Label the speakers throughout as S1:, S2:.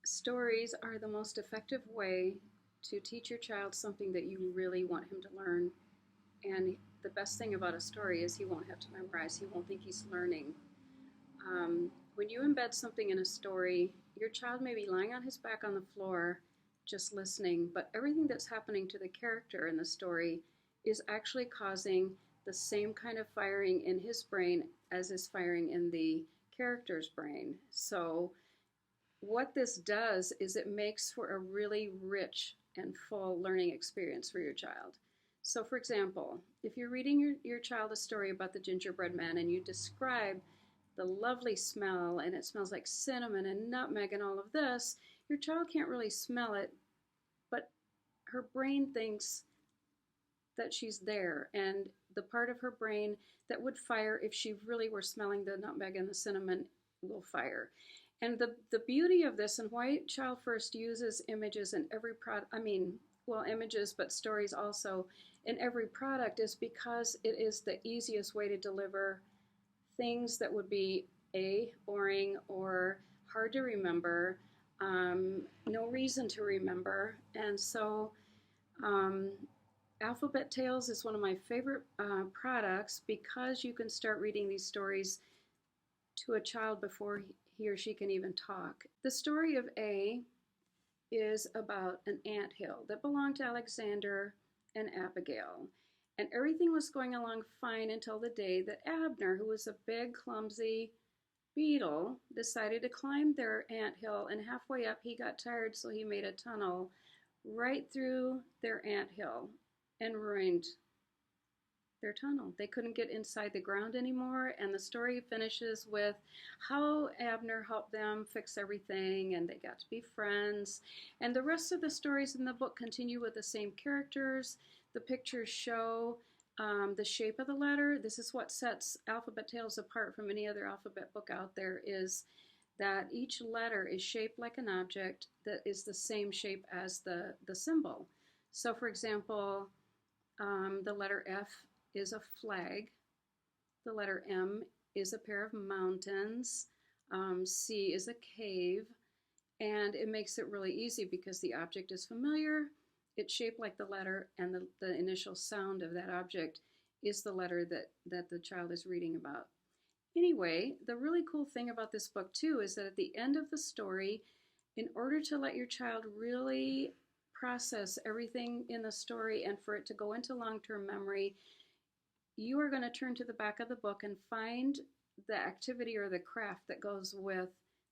S1: Stories are the most effective way to teach your child something that you really want him to learn. And the best thing about a story is he won't have to memorize, he won't think he's learning. When you embed something in a story, your child may be lying on his back on the floor just listening, but everything that's happening to the character in the story is actually causing the same kind of firing in his brain as is firing in the character's brain. So what this does is it makes for a really rich and full learning experience for your child. So for example, if you're reading your child a story about the gingerbread man and you describe the lovely smell and it smells like cinnamon and nutmeg and all of this, your child can't really smell it, but her brain thinks that she's there, and the part of her brain that would fire if she really were smelling the nutmeg and the cinnamon will fire. And the beauty of this and why Child First uses images in every product, well, images, but stories also in every product is because it is the easiest way to deliver things that would be boring or hard to remember, no reason to remember. And so Alphabet Tales is one of my favorite products because you can start reading these stories to a child before he or she can even talk. The story of A is about an anthill that belonged to Alexander and Abigail. And everything was going along fine until the day that Abner, who was a big, clumsy beetle, decided to climb their anthill, and halfway up he got tired, so he made a tunnel right through their anthill and ruined their tunnel. They couldn't get inside the ground anymore, and the story finishes with how Abner helped them fix everything and they got to be friends. And the rest of the stories in the book continue with the same characters. The pictures show the shape of the letter. This is what sets Alphabet Tales apart from any other alphabet book out there, is that each letter is shaped like an object that is the same shape as the symbol. So for example, the letter F is a flag. The letter M is a pair of mountains. C is a cave. And it makes it really easy because the object is familiar, it's shaped like the letter, and the initial sound of that object is the letter that the child is reading about. Anyway, the really cool thing about this book too is that at the end of the story, in order to let your child really process everything in the story and for it to go into long-term memory, you are going to turn to the back of the book and find the activity or the craft that goes with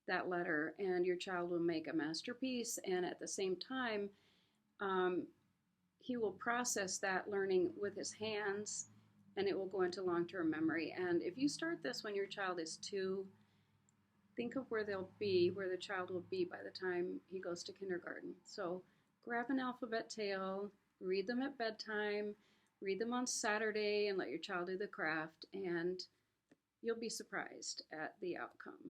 S1: that letter, and your child will make a masterpiece, and at the same time he will process that learning with his hands, and it will go into long-term memory. And if you start this when your child is 2, think of where the child will be by the time he goes to kindergarten. So grab an alphabet tale, read them at bedtime, read them on Saturday, and let your child do the craft, and you'll be surprised at the outcome.